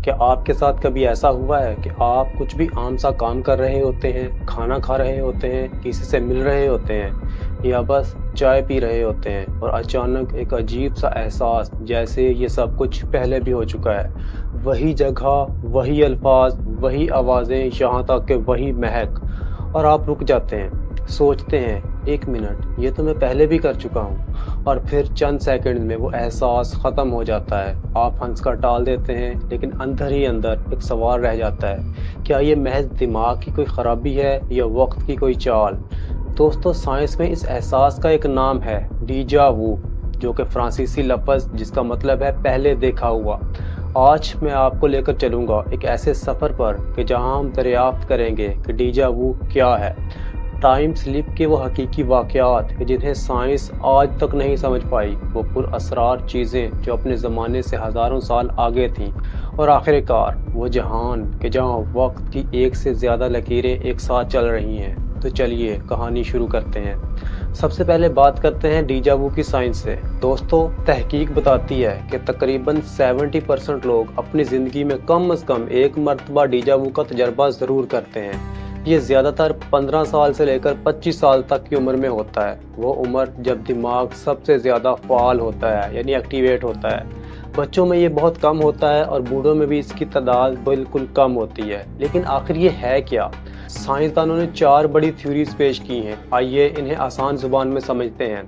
کیا آپ کے ساتھ کبھی ایسا ہوا ہے کہ آپ کچھ بھی عام سا کام کر رہے ہوتے ہیں، کھانا کھا رہے ہوتے ہیں، کسی سے مل رہے ہوتے ہیں یا بس چائے پی رہے ہوتے ہیں اور اچانک ایک عجیب سا احساس جیسے یہ سب کچھ پہلے بھی ہو چکا ہے، وہی جگہ، وہی الفاظ، وہی آوازیں، یہاں تک کہ وہی مہک، اور آپ رک جاتے ہیں، سوچتے ہیں ایک منٹ یہ تو میں پہلے بھی کر چکا ہوں، اور پھر چند سیکنڈ میں وہ احساس ختم ہو جاتا ہے، آپ ہنس کر ٹال دیتے ہیں لیکن اندر ہی اندر ایک سوال رہ جاتا ہے، کیا یہ محض دماغ کی کوئی خرابی ہے یا وقت کی کوئی چال؟ دوستو، سائنس میں اس احساس کا ایک نام ہے ڈیجا وو، جو کہ فرانسیسی لفظ جس کا مطلب ہے پہلے دیکھا ہوا۔ آج میں آپ کو لے کر چلوں گا ایک ایسے سفر پر کہ جہاں ہم دریافت کریں گے کہ ڈیجا وو کیا ہے، ٹائم سلپ کے وہ حقیقی واقعات جنہیں سائنس آج تک نہیں سمجھ پائی، وہ پر اسرار چیزیں جو اپنے زمانے سے ہزاروں سال آگے تھیں، اور آخر کار وہ جہان کہ جہاں وقت کی ایک سے زیادہ لکیریں ایک ساتھ چل رہی ہیں۔ تو چلیے کہانی شروع کرتے ہیں۔ سب سے پہلے بات کرتے ہیں ڈیجا وو کی سائنس سے۔ دوستو، تحقیق بتاتی ہے کہ تقریباً 70% لوگ اپنی زندگی میں کم از کم ایک مرتبہ ڈیجا وو کا تجربہ ضرور کرتے ہیں۔ یہ زیادہ تر 15 سال سے لے کر 25 سال تک کی عمر میں ہوتا ہے، وہ عمر جب دماغ سب سے زیادہ فعال ہوتا ہے، یعنی ایکٹیویٹ ہوتا ہے۔ بچوں میں یہ بہت کم ہوتا ہے اور بوڑھوں میں بھی اس کی تعداد بالکل کم ہوتی ہے۔ لیکن آخر یہ ہے کیا؟ سائنسدانوں نے 4 بڑی تھیوریز پیش کی ہیں، آئیے انہیں آسان زبان میں سمجھتے ہیں۔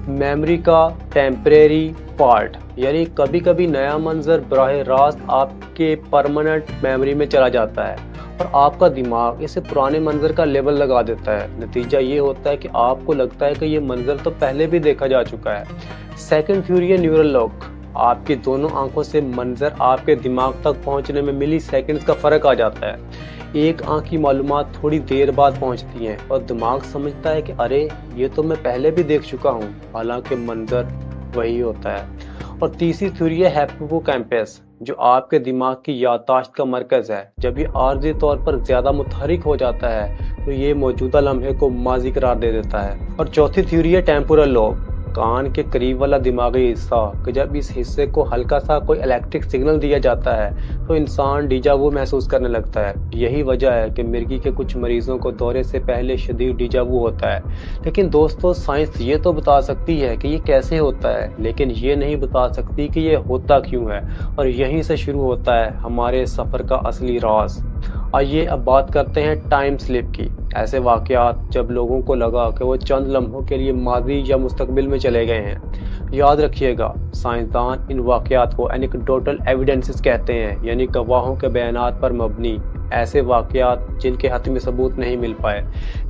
میموری کا ٹیمپریری پارٹ، یعنی کبھی کبھی نیا منظر براہ راست آپ کے پرماننٹ میموری میں چلا جاتا ہے اور آپ کا دماغ اسے پرانے منظر کا لیبل لگا دیتا ہے۔ نتیجہ یہ ہوتا ہے کہ آپ کو لگتا ہے کہ یہ منظر تو پہلے بھی دیکھا جا چکا ہے۔ سیکنڈ تھیوری ہے نیورل لاک۔ آپ کی دونوں آنکھوں سے منظر آپ کے دماغ تک پہنچنے میں ملی سیکنڈز کا فرق آ جاتا ہے۔ ایک آنکھ کی معلومات تھوڑی دیر بعد پہنچتی ہیں اور دماغ سمجھتا ہے کہ ارے یہ تو میں پہلے بھی دیکھ چکا ہوں، حالانکہ منظر وہی ہوتا ہے۔ اور تیسری تھیوری ہے ہیپوکو کیمپس، جو آپ کے دماغ کی یادداشت کا مرکز ہے۔ جب یہ عارضی طور پر زیادہ متحرک ہو جاتا ہے تو یہ موجودہ لمحے کو ماضی قرار دے دیتا ہے۔ اور چوتھی تھیوری ہے ٹیمپورل لوب، کان کے قریب والا دماغی حصہ، کہ جب اس حصے کو ہلکا سا کوئی الیکٹرک سگنل دیا جاتا ہے تو انسان ڈیجا وو محسوس کرنے لگتا ہے۔ یہی وجہ ہے کہ مرگی کے کچھ مریضوں کو دورے سے پہلے شدید ڈیجا وو ہوتا ہے۔ لیکن دوستو، سائنس یہ تو بتا سکتی ہے کہ یہ کیسے ہوتا ہے، لیکن یہ نہیں بتا سکتی کہ یہ ہوتا کیوں ہے، اور یہیں سے شروع ہوتا ہے ہمارے سفر کا اصلی راز۔ آئیے اب بات کرتے ہیں ٹائم سلپ کی، ایسے واقعات جب لوگوں کو لگا کہ وہ چند لمحوں کے لیے ماضی یا مستقبل میں چلے گئے ہیں۔ یاد رکھیے گا، سائنسدان ان واقعات کو اینیکڈوٹل ایویڈنسز کہتے ہیں، یعنی گواہوں کے بیانات پر مبنی ایسے واقعات جن کے حتمی ثبوت نہیں مل پائے۔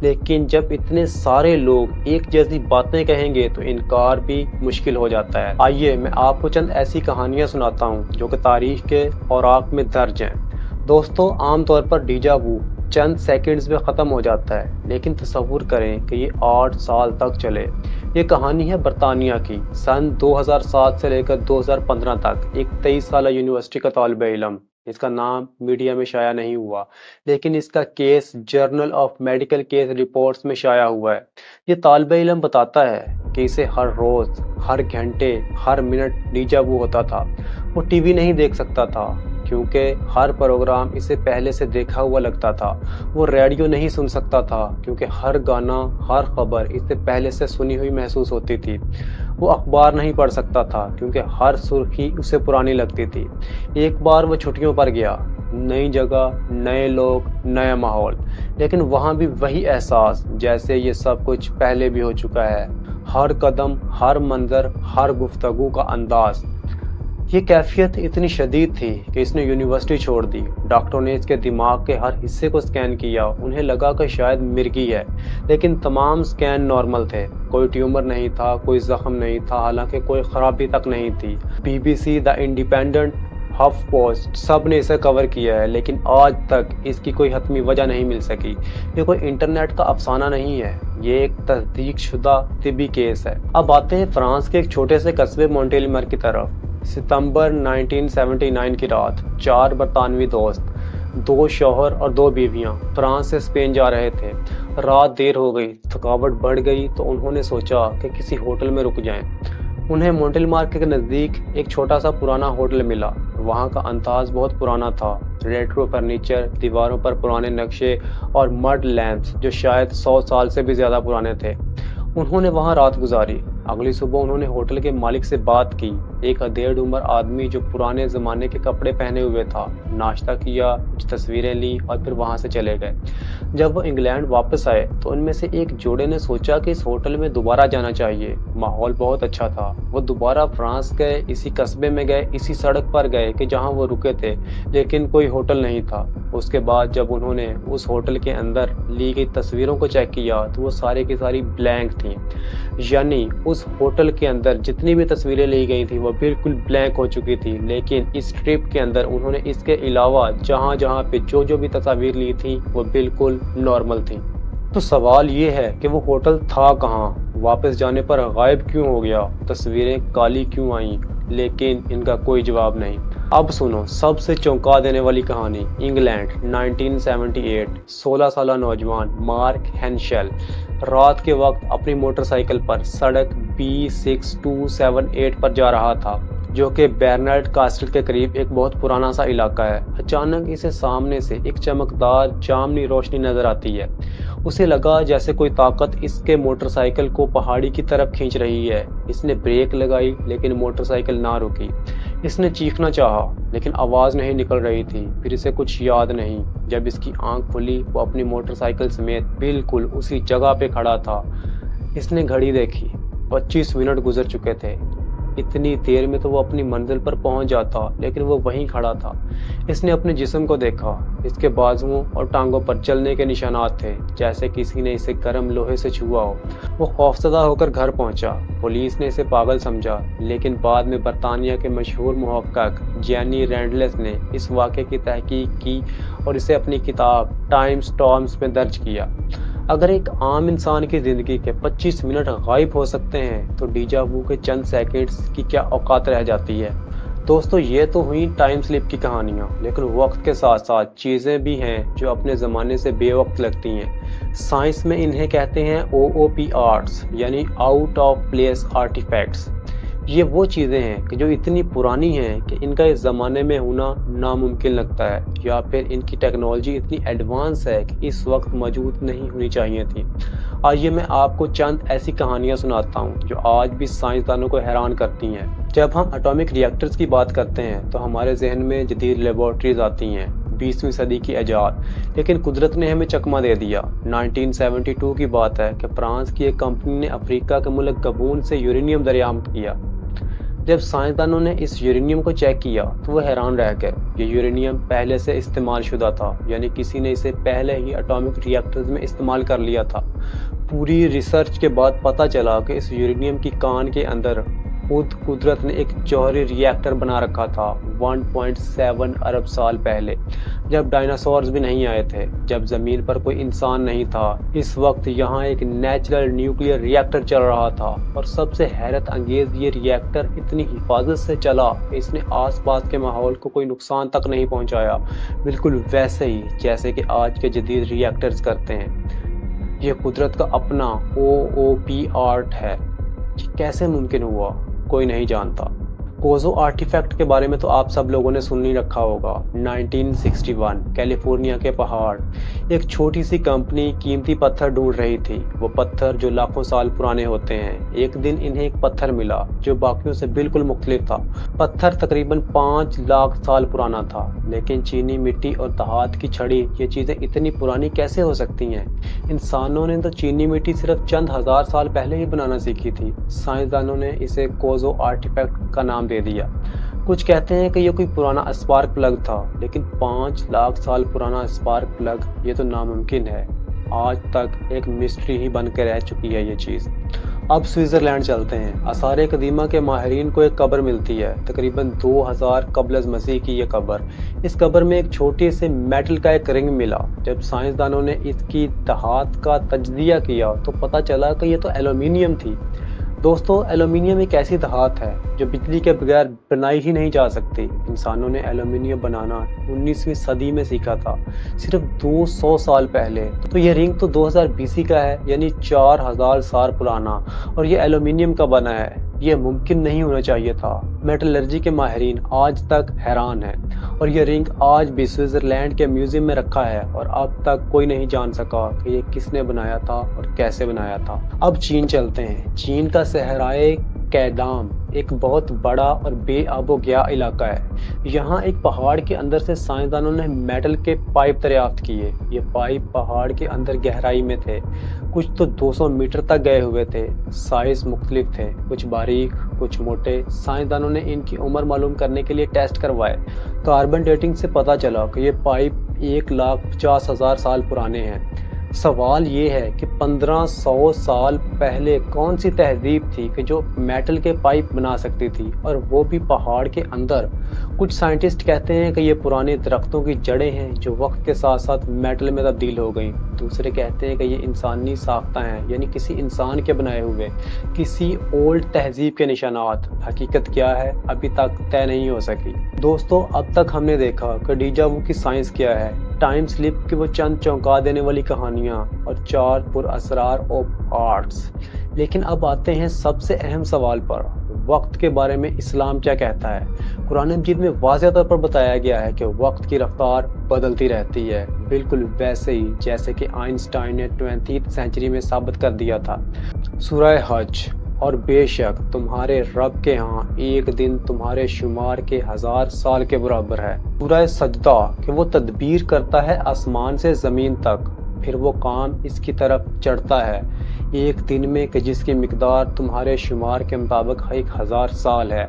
لیکن جب اتنے سارے لوگ ایک جیسی باتیں کہیں گے تو انکار بھی مشکل ہو جاتا ہے۔ آئیے میں آپ کو چند ایسی کہانیاں سناتا ہوں جو کہ تاریخ کے اوراق میں درج ہیں۔ دوستو، عام طور پر ڈیجا وو چند سیکنڈز میں ختم ہو جاتا ہے، لیکن تصور کریں کہ یہ 8 سال تک چلے۔ یہ کہانی ہے برطانیہ کی۔ سن 2007 سے لے کر 2015 تک ایک 23 سالہ یونیورسٹی کا طالب علم، اس کا نام میڈیا میں شائع نہیں ہوا، لیکن اس کا case journal of medical case reports میں شائع ہوا ہے۔ یہ طالب علم بتاتا ہے کہ اسے ہر روز، ہر گھنٹے، ہر منٹ ڈیجا وو ہوتا تھا۔ وہ ٹی وی نہیں دیکھ سکتا تھا کیونکہ ہر پروگرام اسے پہلے سے دیکھا ہوا لگتا تھا۔ وہ ریڈیو نہیں سن سکتا تھا کیونکہ ہر گانا، ہر خبر اسے پہلے سے سنی ہوئی محسوس ہوتی تھی۔ وہ اخبار نہیں پڑھ سکتا تھا کیونکہ ہر سرخی اسے پرانی لگتی تھی۔ ایک بار وہ چھٹیوں پر گیا، نئی جگہ، نئے لوگ، نیا ماحول، لیکن وہاں بھی وہی احساس جیسے یہ سب کچھ پہلے بھی ہو چکا ہے۔ ہر قدم، ہر منظر، ہر گفتگو کا انداز۔ یہ کیفیت اتنی شدید تھی کہ اس نے یونیورسٹی چھوڑ دی۔ ڈاکٹروں نے اس کے دماغ کے ہر حصے کو اسکین کیا، انہیں لگا کہ شاید مرگی ہے، لیکن تمام اسکین نارمل تھے۔ کوئی ٹیومر نہیں تھا، کوئی زخم نہیں تھا، حالانکہ کوئی خرابی تک نہیں تھی۔ BBC، the Independent, Huff Post, سب نے اسے کور کیا ہے، لیکن آج تک اس کی کوئی حتمی وجہ نہیں مل سکی۔ یہ کوئی انٹرنیٹ کا افسانہ نہیں ہے، یہ ایک تصدیق شدہ طبی کیس ہے۔ اب آتے ہیں فرانس کے ایک چھوٹے سے قصبے مونٹیلیمر کی طرف۔ ستمبر 1979 کی رات، 4 برطانوی دوست، 2 شوہر اور 2 بیویاں فرانس سے اسپین جا رہے تھے۔ رات دیر ہو گئی، تھکاوٹ بڑھ گئی تو انہوں نے سوچا کہ کسی ہوٹل میں رک جائیں۔ انہیں مونٹل مارک کے نزدیک ایک چھوٹا سا پرانا ہوٹل ملا۔ وہاں کا انداز بہت پرانا تھا، ریٹرو فرنیچر، دیواروں پر پرانے نقشے اور مڈ لیمپس جو شاید 100 سال سے بھی زیادہ پرانے تھے۔ انہوں نے وہاں رات گزاری۔ اگلی صبح انہوں نے ہوٹل کے مالک سے بات کی، ایک ادھیڑ عمر آدمی جو پرانے زمانے کے کپڑے پہنے ہوئے تھا۔ ناشتہ کیا، کچھ تصویریں لیں اور پھر وہاں سے چلے گئے۔ جب وہ انگلینڈ واپس آئے تو ان میں سے ایک جوڑے نے سوچا کہ اس ہوٹل میں دوبارہ جانا چاہیے، ماحول بہت اچھا تھا۔ وہ دوبارہ فرانس گئے، اسی قصبے میں گئے، اسی سڑک پر گئے کہ جہاں وہ رکے تھے، لیکن کوئی ہوٹل نہیں تھا۔ اس کے بعد جب انہوں نے اس ہوٹل کے اندر لی گئی تصویروں کو چیک کیا تو وہ سارے کی ساری بلینک تھیں، یعنی اس ہوٹل کے اندر جتنی بھی تصویریں لی گئی تھیں وہ بالکل بلینک ہو چکی تھی۔ لیکن اس ٹرپ کے اندر انہوں نے اس کے علاوہ جہاں جہاں پہ جو بھی تصاویر لی تھیں وہ بالکل نارمل تھیں۔ تو سوال یہ ہے کہ وہ ہوٹل تھا کہاں، واپس جانے پر غائب کیوں ہو گیا، تصویریں کالی کیوں آئیں؟ لیکن ان کا کوئی جواب نہیں۔ اب سنو سب سے چونکا دینے والی کہانی۔ انگلینڈ 1978، 16 سالہ نوجوان مارک ہینشل رات کے وقت اپنی موٹر سائیکل پر سڑک B6278 پر جا رہا تھا، جو کہ برنارڈ کاسٹل کے قریب ایک بہت پرانا سا علاقہ ہے۔ اچانک اسے سامنے سے ایک چمکدار جامنی روشنی نظر آتی ہے۔ اسے لگا جیسے کوئی طاقت اس کے موٹر سائیکل کو پہاڑی کی طرف کھینچ رہی ہے۔ اس نے بریک لگائی لیکن موٹر سائیکل نہ رکی۔ اس نے چیخنا چاہا لیکن آواز نہیں نکل رہی تھی۔ پھر اسے کچھ یاد نہیں۔ جب اس کی آنکھ کھلی وہ اپنی موٹر سائیکل سمیت بالکل اسی جگہ پہ کھڑا تھا۔ اس نے گھڑی دیکھی، 25 منٹ گزر چکے تھے۔ اتنی دیر میں تو وہ اپنی منزل پر پہنچ جاتا، لیکن وہ وہیں کھڑا تھا۔ اس نے اپنے جسم کو دیکھا، اس کے بازوؤں اور ٹانگوں پر جلنے کے نشانات تھے، جیسے کسی نے اسے گرم لوہے سے چھوا ہو۔ وہ خوفزدہ ہو کر گھر پہنچا۔ پولیس نے اسے پاگل سمجھا، لیکن بعد میں برطانیہ کے مشہور محقق جینی رینڈلس نے اس واقعے کی تحقیق کی اور اسے اپنی کتاب ٹائم سٹارمز میں درج کیا۔ اگر ایک عام انسان کی زندگی کے 25 منٹ غائب ہو سکتے ہیں تو ڈیجا وو کے چند سیکنڈز کی کیا اوقات رہ جاتی ہے۔ دوستو یہ تو ہوئی ٹائم سلپ کی کہانیاں، لیکن وقت کے ساتھ ساتھ چیزیں بھی ہیں جو اپنے زمانے سے بے وقت لگتی ہیں۔ سائنس میں انہیں کہتے ہیں OOPRs، یعنی آؤٹ آف پلیس آرٹیفیکٹس۔ یہ وہ چیزیں ہیں کہ جو اتنی پرانی ہیں کہ ان کا اس زمانے میں ہونا ناممکن لگتا ہے، یا پھر ان کی ٹیکنالوجی اتنی ایڈوانس ہے کہ اس وقت موجود نہیں ہونی چاہیے تھی۔ آئیے میں آپ کو چند ایسی کہانیاں سناتا ہوں جو آج بھی سائنسدانوں کو حیران کرتی ہیں۔ جب ہم اٹامک ری ایکٹرز کی بات کرتے ہیں تو ہمارے ذہن میں جدید لیبارٹریز آتی ہیں، 20ویں صدی کی ایجاد، لیکن قدرت نے ہمیں چکمہ دے دیا۔ 1972 کی بات ہے کہ فرانس کی ایک کمپنی نے افریقہ کے ملک گبون سے یورینیم دریافت کیا۔ جب سائنسدانوں نے اس یورینیم کو چیک کیا تو وہ حیران رہ گئے۔ یہ یورینیم پہلے سے استعمال شدہ تھا، یعنی کسی نے اسے پہلے ہی اٹامک ری ایکٹرز میں استعمال کر لیا تھا۔ پوری ریسرچ کے بعد پتہ چلا کہ اس یورینیم کی کان کے اندر خود قدرت نے ایک جوہری ری ایکٹر بنا رکھا تھا 1.7 ارب سال پہلے، جب ڈائناسورز بھی نہیں آئے تھے، جب زمین پر کوئی انسان نہیں تھا۔ اس وقت یہاں ایک نیچرل نیوکلیئر ری ایکٹر چل رہا تھا، اور سب سے حیرت انگیز یہ ری ایکٹر اتنی حفاظت سے چلا کہ اس نے آس پاس کے ماحول کو کوئی نقصان تک نہیں پہنچایا، بالکل ویسے ہی جیسے کہ آج کے جدید ری ایکٹرز کرتے ہیں۔ یہ قدرت کا اپنا OOP ہے۔ یہ کیسے ممکن ہوا کوئی نہیں جانتا۔ کوزو آرٹیفیکٹ کے بارے میں تو آپ سب لوگوں نے سن ہی رکھا ہوگا۔ 1961 کیلیفورنیا کے پہاڑ، ایک چھوٹی سی کمپنی قیمتی پتھر ڈھونڈ رہی تھی، وہ پتھر جو لاکھوں سال پرانے ہوتے ہیں۔ ایک دن انہیں ایک پتھر ملا جو باقیوں سے بالکل مختلف تھا۔ پتھر تقریباً 5 لاکھ سال پرانا تھا، لیکن چینی مٹی اور دھات کی چھڑی یہ چیزیں اتنی پرانی کیسے ہو سکتی ہیں؟ انسانوں نے تو چینی مٹی صرف چند ہزار سال پہلے ہی بنانا سیکھی تھی۔ سائنسدانوں نے اسے کوزو آرٹیفیکٹ کا نام دے دیا۔ کچھ کہتے ہیں کہ یہ کوئی پرانا اسپارک پلگ تھا، لیکن 5 لاکھ سال پرانا اسپارک پلگ، یہ تو ناممکن ہے۔ آج تک ایک مسٹری ہی بن کے رہ چکی ہے یہ چیز۔ اب سوئٹزرلینڈ چلتے ہیں۔ آثار قدیمہ کے ماہرین کو ایک قبر ملتی ہے، تقریباً 2000 قبل از مسیح کی یہ قبر۔ اس قبر میں ایک چھوٹے سے میٹل کا ایک رنگ ملا۔ جب سائنسدانوں نے اس کی دھات کا تجزیہ کیا تو پتہ چلا کہ یہ تو ایلومینیم تھی۔ دوستو ایلومینیم ایک ایسی دھات ہے جو بجلی کے بغیر بنائی ہی نہیں جا سکتی۔ انسانوں نے ایلومینیم بنانا 19ویں صدی میں سیکھا تھا، صرف 200 سال پہلے۔ تو یہ رنگ تو 2000 BC کا ہے، یعنی 4000 سال پرانا، اور یہ ایلومینیم کا بنا ہے۔ یہ ممکن نہیں ہونا چاہیے تھا۔ میٹلرجی کے ماہرین آج تک حیران ہیں اور یہ رنگ آج بھی سوئٹزرلینڈ کے میوزیم میں رکھا ہے اور اب تک کوئی نہیں جان سکا کہ یہ کس نے بنایا تھا اور کیسے بنایا تھا۔ اب چین چلتے ہیں۔ چین کا صحرائے کیدام ایک بہت بڑا اور بے آب و گیا علاقہ ہے۔ یہاں ایک پہاڑ کے اندر سے سائنسدانوں نے میٹل کے پائپ دریافت کیے۔ یہ پائپ پہاڑ کے اندر گہرائی میں تھے، کچھ تو 200 میٹر تک گئے ہوئے تھے۔ سائز مختلف تھے، کچھ باریک کچھ موٹے۔ سائنسدانوں نے ان کی عمر معلوم کرنے کے لیے ٹیسٹ کروائے۔ کاربن ڈیٹنگ سے پتہ چلا کہ یہ پائپ 1,50,000 سال پرانے ہیں۔ سوال یہ ہے کہ 1500 سال پہلے کون سی تہذیب تھی کہ جو میٹل کے پائپ بنا سکتی تھی، اور وہ بھی پہاڑ کے اندر؟ کچھ سائنٹسٹ کہتے ہیں کہ یہ پرانے درختوں کی جڑیں ہیں جو وقت کے ساتھ ساتھ میٹل میں تبدیل ہو گئیں۔ دوسرے کہتے ہیں کہ یہ انسانی ساختہ ہیں، یعنی کسی انسان کے بنائے ہوئے کسی اولڈ تہذیب کے نشانات۔ حقیقت کیا ہے ابھی تک طے نہیں ہو سکی۔ دوستو، اب تک ہم نے دیکھا کہ ڈیجا وو کی سائنس کیا ہے، ٹائم سلپ کی وہ چند چونکا دینے والی کہانیاں اور 4 پر اسرار آف آرٹس۔ لیکن اب آتے ہیں سب سے اہم سوال پر، وقت کے بارے میں اسلام کیا کہتا ہے؟ قرآن مجید میں واضح طور پر بتایا گیا ہے کہ وقت کی رفتار بدلتی رہتی ہے، بالکل ویسے ہی جیسے کہ آئنسٹائن نے 20th سینچری میں ثابت کر دیا تھا۔ سورہ حج، اور بے شک تمہارے رب کے ہاں ایک دن تمہارے شمار کے 1000 سال کے برابر ہے۔ سورہ سجدہ، کہ وہ تدبیر کرتا ہے آسمان سے زمین تک، پھر وہ کام اس کی طرف چڑھتا ہے ایک دن میں کہ جس کی مقدار تمہارے شمار کے مطابق 1000 سال ہے۔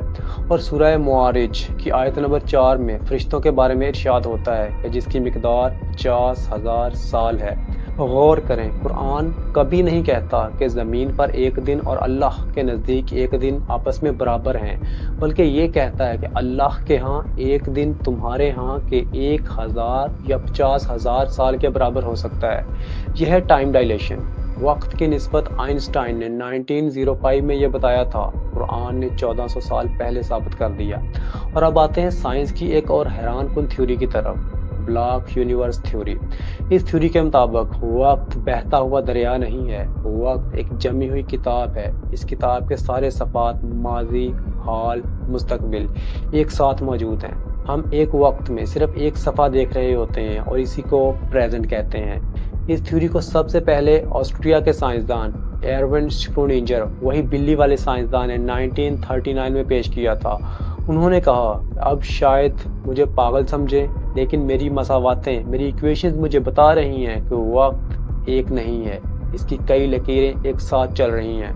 اور سورہ معارج کی آیت نمبر 4 میں فرشتوں کے بارے میں ارشاد ہوتا ہے کہ جس کی مقدار 50,000 سال ہے۔ غور کریں، قرآن کبھی نہیں کہتا کہ زمین پر ایک دن اور اللہ کے نزدیک ایک دن آپس میں برابر ہیں، بلکہ یہ کہتا ہے کہ اللہ کے ہاں ایک دن تمہارے ہاں کے 1000 یا 50,000 سال کے برابر ہو سکتا ہے۔ یہ ہے ٹائم ڈائلیشن۔ وقت کی نسبت آئنسٹائن نے 1905 میں یہ بتایا تھا، قرآن نے 1400 سال پہلے ثابت کر دیا۔ اور اب آتے ہیں سائنس کی ایک اور حیران کن تھیوری کی طرف، بلاک یونیورس تھیوری۔ اس تھیوری کے مطابق وقت بہتا ہوا دریا نہیں ہے، وقت ایک جمی ہوئی کتاب ہے۔ اس کتاب کے سارے صفحات ماضی، حال، مستقبل ایک ساتھ موجود ہیں۔ ہم ایک وقت میں صرف ایک صفحہ دیکھ رہے ہوتے ہیں اور اسی کو پریزنٹ کہتے ہیں۔ اس تھیوری کو سب سے پہلے آسٹریا کے سائنسدان ایرون شرونینجر، وہی بلی والے سائنسدان نے 1939 میں پیش کیا تھا۔ انہوں نے کہا، اب شاید مجھے پاگل سمجھیں، لیکن میری مساواتیں، میری ایکویشنز مجھے بتا رہی ہیں کہ وقت ایک نہیں ہے، اس کی کئی لکیریں ایک ساتھ چل رہی ہیں۔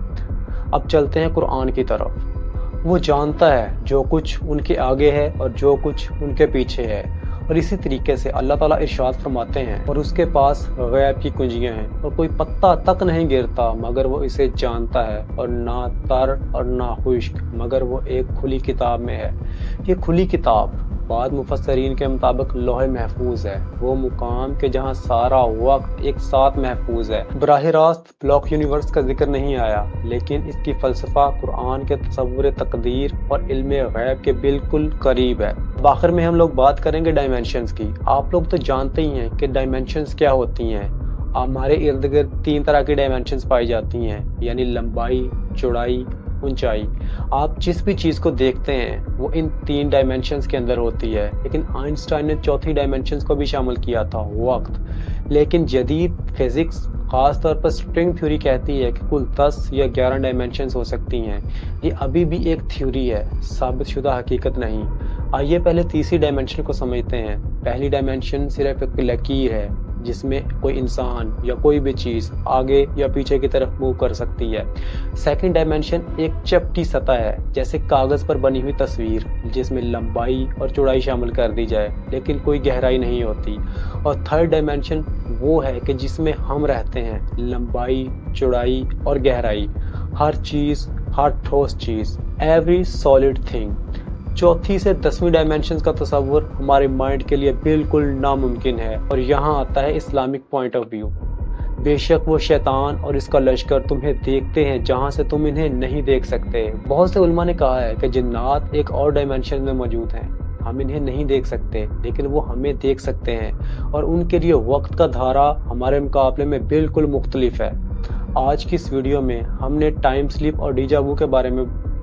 اب چلتے ہیں قرآن کی طرف۔ وہ جانتا ہے جو کچھ ان کے آگے ہے اور جو کچھ ان کے پیچھے ہے، اور اسی طریقے سے اللہ تعالیٰ ارشاد فرماتے ہیں، اور اس کے پاس غیب کی کنجیاں ہیں اور کوئی پتا تک نہیں گرتا مگر وہ اسے جانتا ہے، اور نہ تر اور نہ خشک مگر وہ ایک کھلی کتاب میں ہے۔ یہ کھلی کتاب بعض مفسرین کے مطابق لوح محفوظ ہے، وہ مقام کہ جہاں سارا وقت ایک ساتھ محفوظ ہے۔ براہ راست بلاک یونیورس کا ذکر نہیں آیا، لیکن اس کی فلسفہ قرآن کے تصور تقدیر اور علم غیب کے بالکل قریب ہے۔ آخر میں ہم لوگ بات کریں گے ڈائمینشنز کی۔ آپ لوگ تو جانتے ہی ہیں کہ ڈائمینشنز کیا ہوتی ہیں۔ ہمارے ارد گرد 3 طرح کی ڈائمینشنز پائی جاتی ہیں، یعنی لمبائی، چوڑائی، اونچائی۔ آپ جس بھی چیز کو دیکھتے ہیں وہ ان 3 ڈائمینشنز کے اندر ہوتی ہے، لیکن آئنسٹائن نے 4تھی ڈائمینشنز کو بھی شامل کیا تھا، وقت۔ لیکن جدید فزکس، خاص طور پر سٹرنگ تھیوری کہتی ہے کہ کل 10 یا 11 ڈائمینشنز ہو سکتی ہیں۔ یہ ابھی بھی ایک تھیوری ہے، ثابت شدہ حقیقت نہیں۔ آئیے پہلے تیسری ڈائمینشن کو سمجھتے ہیں۔ پہلی ڈائمینشن صرف ایک لکیر ہے جس میں کوئی انسان یا کوئی بھی چیز آگے یا پیچھے کی طرف موو کر سکتی ہے۔ سیکنڈ ڈائمینشن ایک چپٹی سطح ہے، جیسے کاغذ پر بنی ہوئی تصویر جس میں لمبائی اور چوڑائی شامل کر دی جائے لیکن کوئی گہرائی نہیں ہوتی۔ اور تھرڈ ڈائمینشن وہ ہے کہ جس میں ہم رہتے ہیں، لمبائی، چوڑائی اور گہرائی، ہر چیز، ہر ٹھوس چیز، ایوری سالڈ تھنگ۔ 4تھی سے 10ویں ڈائمینشنز کا تصور ہمارے مائنڈ کے لیے بالکل ناممکن ہے، اور یہاں آتا ہے اسلامک پوائنٹ آف ویو۔ بے شک وہ شیطان اور اس کا لشکر تمہیں دیکھتے ہیں جہاں سے تم انہیں نہیں دیکھ سکتے۔ بہت سے علماء نے کہا ہے کہ جنات ایک اور ڈائمینشن میں موجود ہیں، ہم انہیں نہیں دیکھ سکتے لیکن وہ ہمیں دیکھ سکتے ہیں، اور ان کے لیے وقت کا دھارا ہمارے مقابلے میں بالکل مختلف ہے۔ آج کی اس ویڈیو میں ہم نے ٹائم سلپ اور ڈیجا وو کے بارے میں